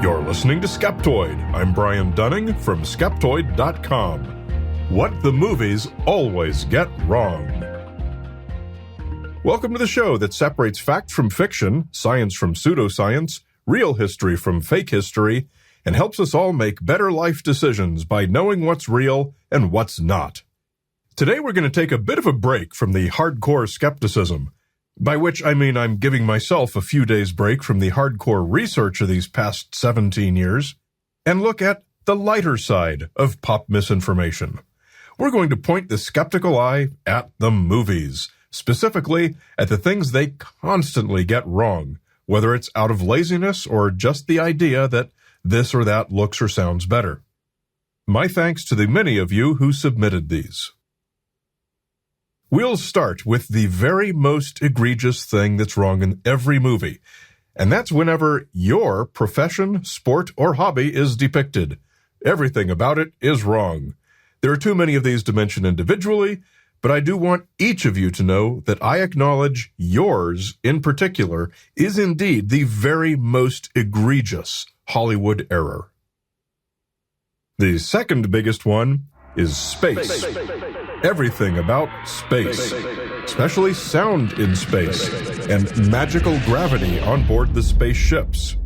You're listening to Skeptoid. I'm Brian Dunning from Skeptoid.com. What the movies always get wrong. Welcome to the show that separates fact from fiction, science from pseudoscience, real history from fake history, and helps us all make better life decisions by knowing what's real and what's not. Today we're going to take a bit of a break from the hardcore skepticism, by which I mean I'm giving myself a few days break from the hardcore research of these past 17 years, and look at the lighter side of pop misinformation. We're going to point the skeptical eye at the movies, specifically at the things they constantly get wrong, whether it's out of laziness or just the idea that this or that looks or sounds better. My thanks to the many of you who submitted these. We'll start with the very most egregious thing that's wrong in every movie, and that's whenever your profession, sport, or hobby is depicted. Everything about it is wrong. There are too many of these to mention individually, but I do want each of you to know that I acknowledge yours, in particular, is indeed the very most egregious Hollywood error. The second biggest one is space. Everything about space, especially sound in space, and magical gravity on board the spaceships.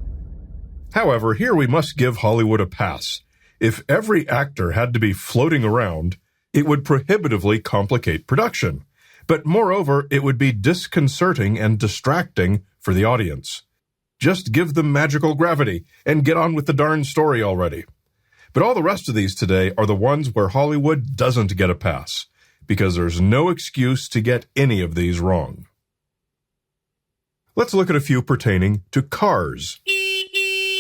However, here we must give Hollywood a pass. If every actor had to be floating around, it would prohibitively complicate production. But moreover, it would be disconcerting and distracting for the audience. Just give them magical gravity and get on with the darn story already. But all the rest of these today are the ones where Hollywood doesn't get a pass, because there's no excuse to get any of these wrong. Let's look at a few pertaining to cars.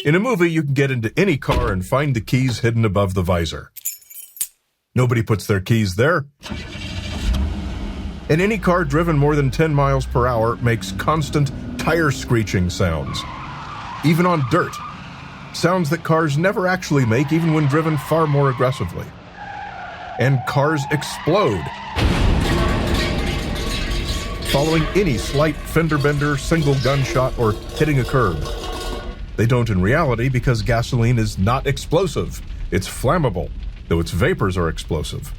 In a movie, you can get into any car and find the keys hidden above the visor. Nobody puts their keys there. And any car driven more than 10 miles per hour makes constant tire screeching sounds. Even on dirt. Sounds that cars never actually make, even when driven far more aggressively. And cars explode following any slight fender bender, single gunshot, or hitting a curb. They don't in reality because gasoline is not explosive. It's flammable, though its vapors are explosive.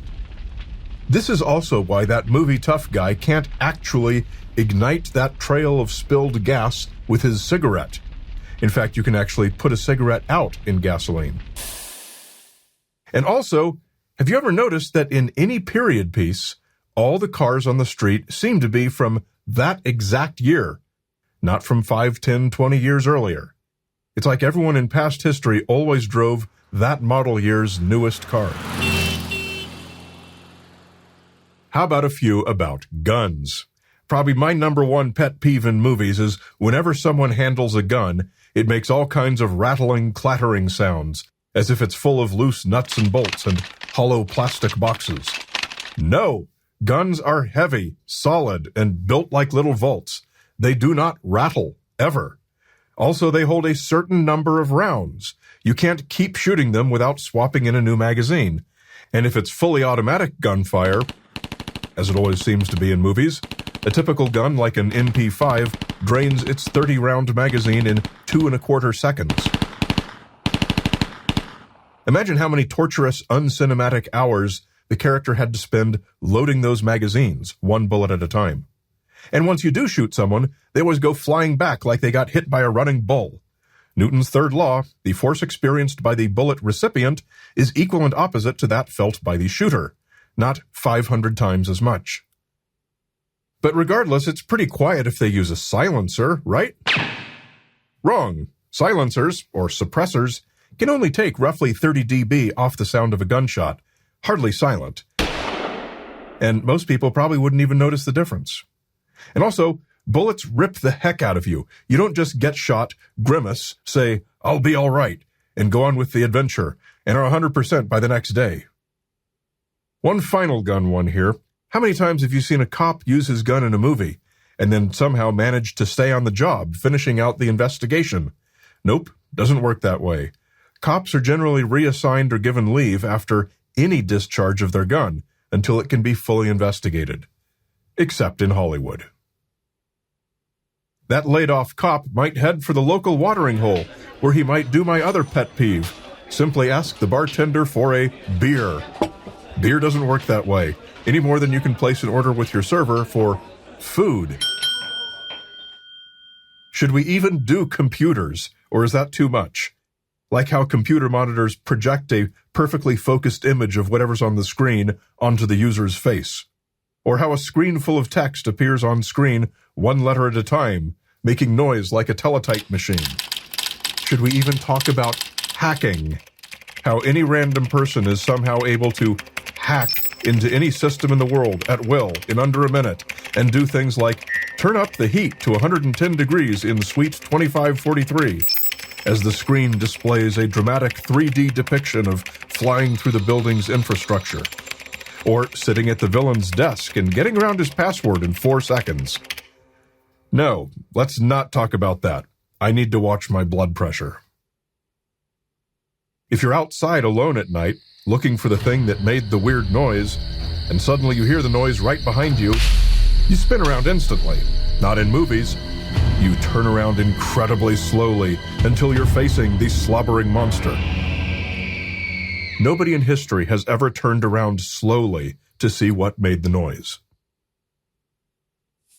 This is also why that movie tough guy can't actually ignite that trail of spilled gas with his cigarette. In fact, you can actually put a cigarette out in gasoline. And also, have you ever noticed that in any period piece, all the cars on the street seem to be from that exact year, not from 5, 10, 20 years earlier? It's like everyone in past history always drove that model year's newest car. How about a few about guns? Probably my number one pet peeve in movies is whenever someone handles a gun, it makes all kinds of rattling, clattering sounds, as if it's full of loose nuts and bolts and hollow plastic boxes. No, guns are heavy, solid, and built like little vaults. They do not rattle, ever. Also, they hold a certain number of rounds. You can't keep shooting them without swapping in a new magazine. And if it's fully automatic gunfire, as it always seems to be in movies, a typical gun like an MP5 drains its 30-round magazine in 2.25 seconds. Imagine how many torturous, uncinematic hours the character had to spend loading those magazines, one bullet at a time. And once you do shoot someone, they always go flying back like they got hit by a running bull. Newton's third law, the force experienced by the bullet recipient, is equal and opposite to that felt by the shooter, not 500 times as much. But regardless, it's pretty quiet if they use a silencer, right? Wrong. Silencers, or suppressors, can only take roughly 30 dB off the sound of a gunshot, hardly silent. And most people probably wouldn't even notice the difference. And also, bullets rip the heck out of you. You don't just get shot, grimace, say, "I'll be all right," and go on with the adventure, and are 100% by the next day. One final gun one here. How many times have you seen a cop use his gun in a movie, and then somehow manage to stay on the job, finishing out the investigation? Nope, doesn't work that way. Cops are generally reassigned or given leave after any discharge of their gun until it can be fully investigated. Except in Hollywood. That laid-off cop might head for the local watering hole, where he might do my other pet peeve. Simply ask the bartender for a beer. Beer doesn't work that way, any more than you can place an order with your server for food. Should we even do computers, or is that too much? Like how computer monitors project a perfectly focused image of whatever's on the screen onto the user's face. Or how a screen full of text appears on screen one letter at a time, making noise like a teletype machine. Should we even talk about hacking? How any random person is somehow able to hack into any system in the world at will in under a minute and do things like turn up the heat to 110 degrees in suite 2543 as the screen displays a dramatic 3D depiction of flying through the building's infrastructure. Or sitting at the villain's desk and getting around his password in 4 seconds. No, let's not talk about that. I need to watch my blood pressure. If you're outside alone at night, looking for the thing that made the weird noise, and suddenly you hear the noise right behind you, you spin around instantly. Not in movies. You turn around incredibly slowly until you're facing the slobbering monster. Nobody in history has ever turned around slowly to see what made the noise.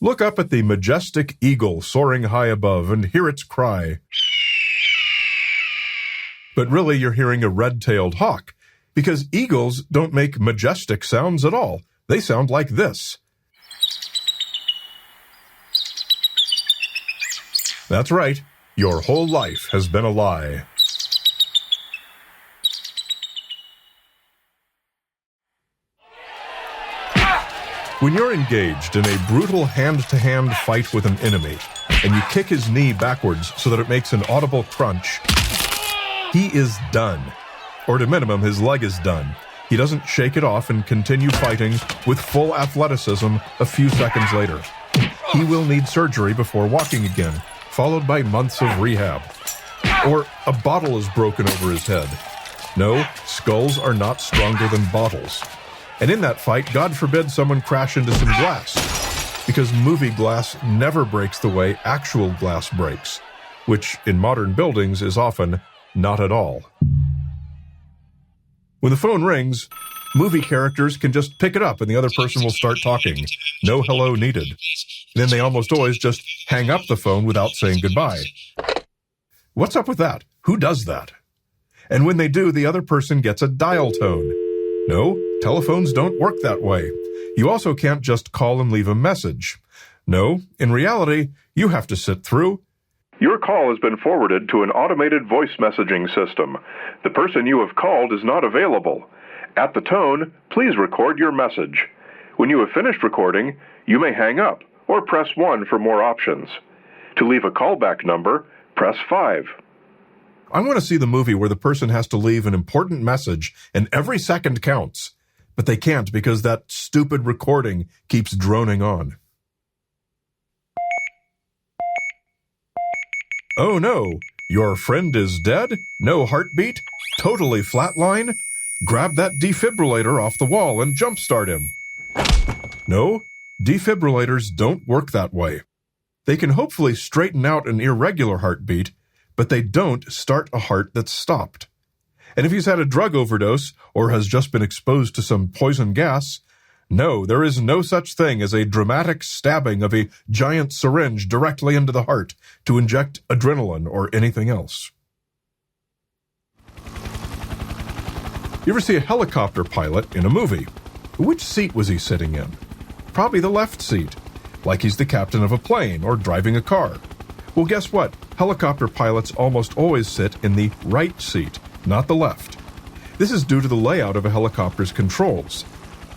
Look up at the majestic eagle soaring high above and hear its cry. But really you're hearing a red-tailed hawk, because eagles don't make majestic sounds at all. They sound like this. That's right, your whole life has been a lie. When you're engaged in a brutal hand-to-hand fight with an enemy, and you kick his knee backwards so that it makes an audible crunch, he is done. Or at a minimum, his leg is done. He doesn't shake it off and continue fighting with full athleticism a few seconds later. He will need surgery before walking again, followed by months of rehab. Or a bottle is broken over his head. No, skulls are not stronger than bottles. And in that fight, God forbid someone crash into some glass, because movie glass never breaks the way actual glass breaks, which in modern buildings is often not at all. When the phone rings, movie characters can just pick it up and the other person will start talking. No hello needed. And then they almost always just hang up the phone without saying goodbye. What's up with that? Who does that? And when they do, the other person gets a dial tone. No, telephones don't work that way. You also can't just call and leave a message. No, in reality, you have to sit through. Your call has been forwarded to an automated voice messaging system. The person you have called is not available. At the tone, please record your message. When you have finished recording, you may hang up or press 1 for more options. To leave a callback number, press 5. I want to see the movie where the person has to leave an important message and every second counts, but they can't because that stupid recording keeps droning on. Oh no, your friend is dead? No heartbeat? Totally flatline? Grab that defibrillator off the wall and jumpstart him. No, defibrillators don't work that way. They can hopefully straighten out an irregular heartbeat, but they don't start a heart that's stopped. And if he's had a drug overdose or has just been exposed to some poison gas, no, there is no such thing as a dramatic stabbing of a giant syringe directly into the heart to inject adrenaline or anything else. You ever see a helicopter pilot in a movie? Which seat was he sitting in? Probably the left seat, like he's the captain of a plane or driving a car. Well, guess what? Helicopter pilots almost always sit in the right seat, not the left. This is due to the layout of a helicopter's controls.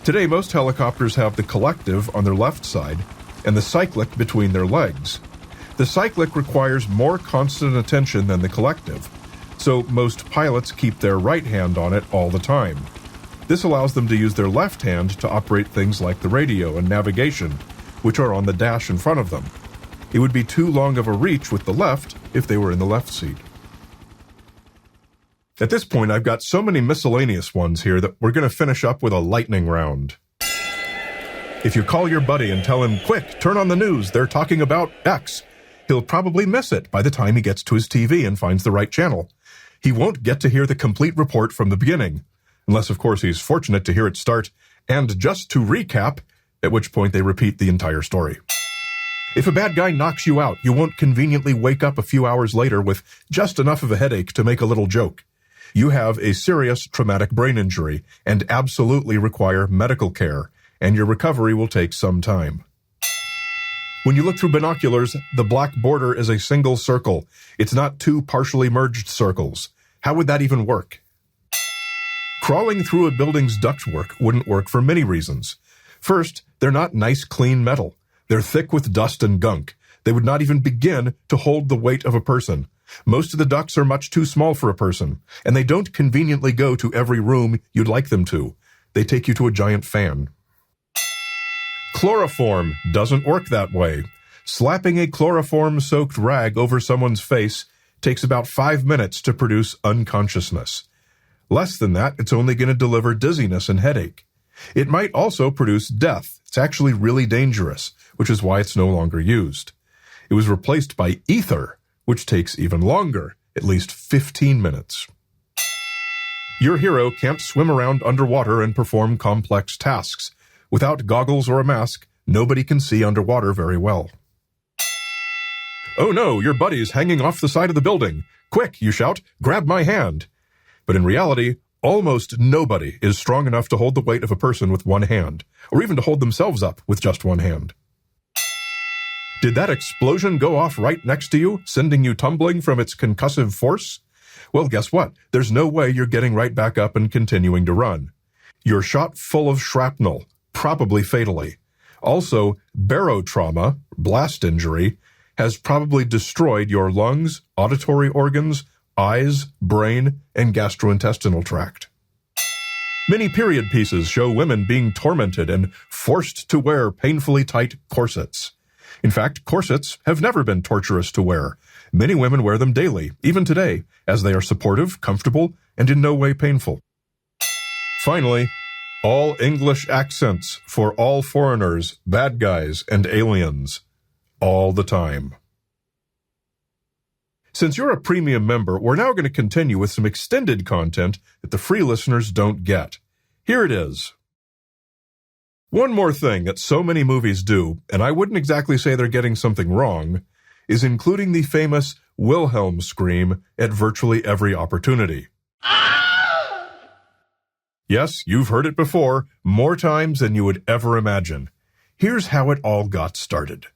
Today, most helicopters have the collective on their left side and the cyclic between their legs. The cyclic requires more constant attention than the collective, so most pilots keep their right hand on it all the time. This allows them to use their left hand to operate things like the radio and navigation, which are on the dash in front of them. It would be too long of a reach with the left if they were in the left seat. At this point, I've got so many miscellaneous ones here that we're going to finish up with a lightning round. If you call your buddy and tell him, quick, turn on the news, they're talking about X, He'll probably miss it by the time he gets to his TV and finds the right channel. He won't get to hear the complete report from the beginning, unless, of course, he's fortunate to hear it start and just to recap, at which point they repeat the entire story. If a bad guy knocks you out, you won't conveniently wake up a few hours later with just enough of a headache to make a little joke. You have a serious traumatic brain injury and absolutely require medical care, and your recovery will take some time. When you look through binoculars, the black border is a single circle. It's not two partially merged circles. How would that even work? Crawling through a building's ductwork wouldn't work for many reasons. First, they're not nice, clean metal. They're thick with dust and gunk. They would not even begin to hold the weight of a person. Most of the ducts are much too small for a person, and they don't conveniently go to every room you'd like them to. They take you to a giant fan. Chloroform doesn't work that way. Slapping a chloroform-soaked rag over someone's face takes about 5 minutes to produce unconsciousness. Less than that, it's only going to deliver dizziness and headache. It might also produce death. It's actually really dangerous, which is why it's no longer used. It was replaced by ether, which takes even longer, at least 15 minutes. Your hero can't swim around underwater and perform complex tasks. Without goggles or a mask, nobody can see underwater very well. "Oh no, your buddy's hanging off the side of the building. Quick," you shout, "grab my hand." But in reality, almost nobody is strong enough to hold the weight of a person with one hand, or even to hold themselves up with just one hand. Did that explosion go off right next to you, sending you tumbling from its concussive force? Well, guess what? There's no way you're getting right back up and continuing to run. You're shot full of shrapnel, probably fatally. Also, barotrauma, blast injury, has probably destroyed your lungs, auditory organs, eyes, brain, and gastrointestinal tract. Many period pieces show women being tormented and forced to wear painfully tight corsets. In fact, corsets have never been torturous to wear. Many women wear them daily, even today, as they are supportive, comfortable, and in no way painful. Finally, all English accents for all foreigners, bad guys, and aliens. All the time. Since you're a premium member, we're now going to continue with some extended content that the free listeners don't get. Here it is. One more thing that so many movies do, and I wouldn't exactly say they're getting something wrong, is including the famous Wilhelm scream at virtually every opportunity. Yes, you've heard it before, more times than you would ever imagine. Here's how it all got started.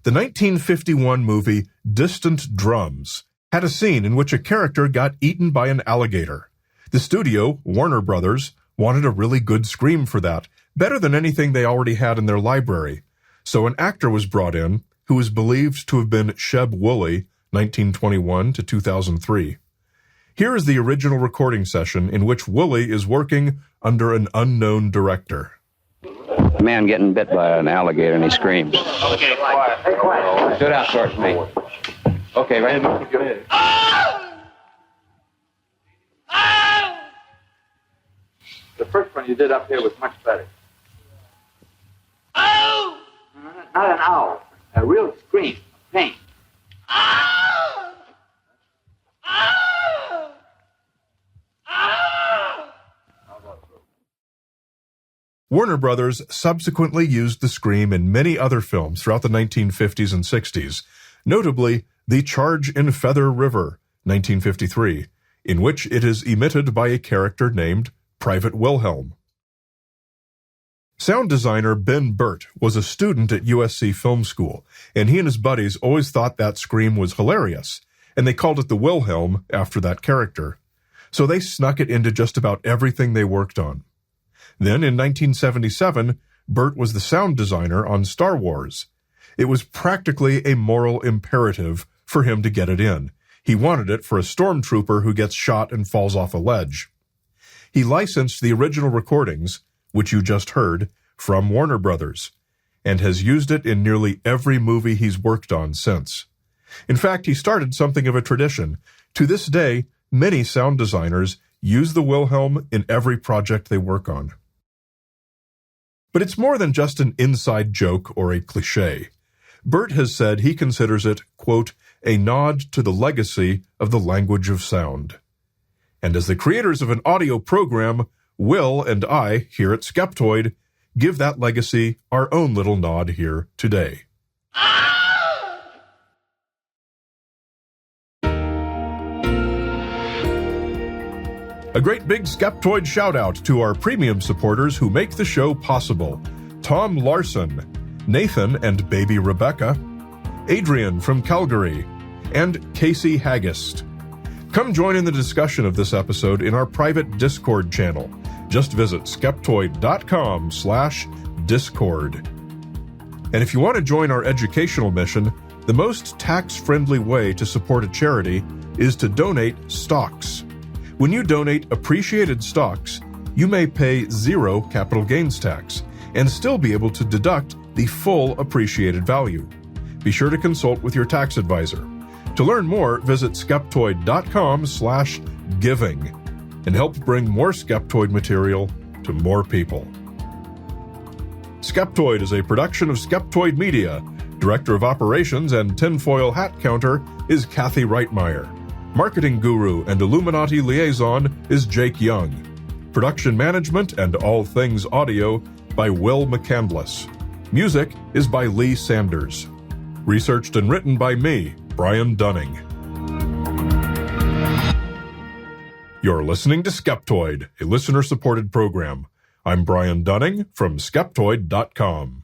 The 1951 movie Distant Drums had a scene in which a character got eaten by an alligator. The studio, Warner Brothers, wanted a really good scream for that, better than anything they already had in their library. So an actor was brought in who was believed to have been Sheb Woolley, 1921 to 2003. Here is the original recording session in which Woolley is working under an unknown director. A man getting bit by an alligator and he screams. Okay, quiet. Hey, quiet. Stood out towards me. Okay, right. The first one you did up here was much better. Oh! Not an owl. A real scream of pain. Oh! Oh! Oh! Warner Brothers subsequently used the scream in many other films throughout the 1950s and 60s, notably The Charge in Feather River, 1953, in which it is emitted by a character named Private Wilhelm. Sound designer Ben Burt was a student at USC Film School, and he and his buddies always thought that scream was hilarious, and they called it the Wilhelm after that character. So they snuck it into just about everything they worked on. Then, in 1977, Burt was the sound designer on Star Wars. It was practically a moral imperative for him to get it in. He wanted it for a stormtrooper who gets shot and falls off a ledge. He licensed the original recordings, which you just heard, from Warner Brothers, and has used it in nearly every movie he's worked on since. In fact, he started something of a tradition. To this day, many sound designers use the Wilhelm in every project they work on. But it's more than just an inside joke or a cliché. Bert has said he considers it, quote, a nod to the legacy of the language of sound. And as the creators of an audio program, Will and I, here at Skeptoid, give that legacy our own little nod here today. A great big Skeptoid shout-out to our premium supporters who make the show possible. Tom Larson, Nathan and baby Rebecca, Adrian from Calgary, and Casey Haggist. Come join in the discussion of this episode in our private Discord channel. Just visit skeptoid.com/discord. And if you want to join our educational mission, the most tax-friendly way to support a charity is to donate stocks. When you donate appreciated stocks, you may pay 0 capital gains tax and still be able to deduct the full appreciated value. Be sure to consult with your tax advisor. To learn more, visit skeptoid.com/giving and help bring more Skeptoid material to more people. Skeptoid is a production of Skeptoid Media. Director of Operations and Tinfoil Hat Counter is Kathy Reitmeyer. Marketing Guru and Illuminati Liaison is Jake Young. Production Management and All Things Audio by Will McCandless. Music is by Lee Sanders. Researched and written by me, Brian Dunning. You're listening to Skeptoid, a listener-supported program. I'm Brian Dunning from Skeptoid.com.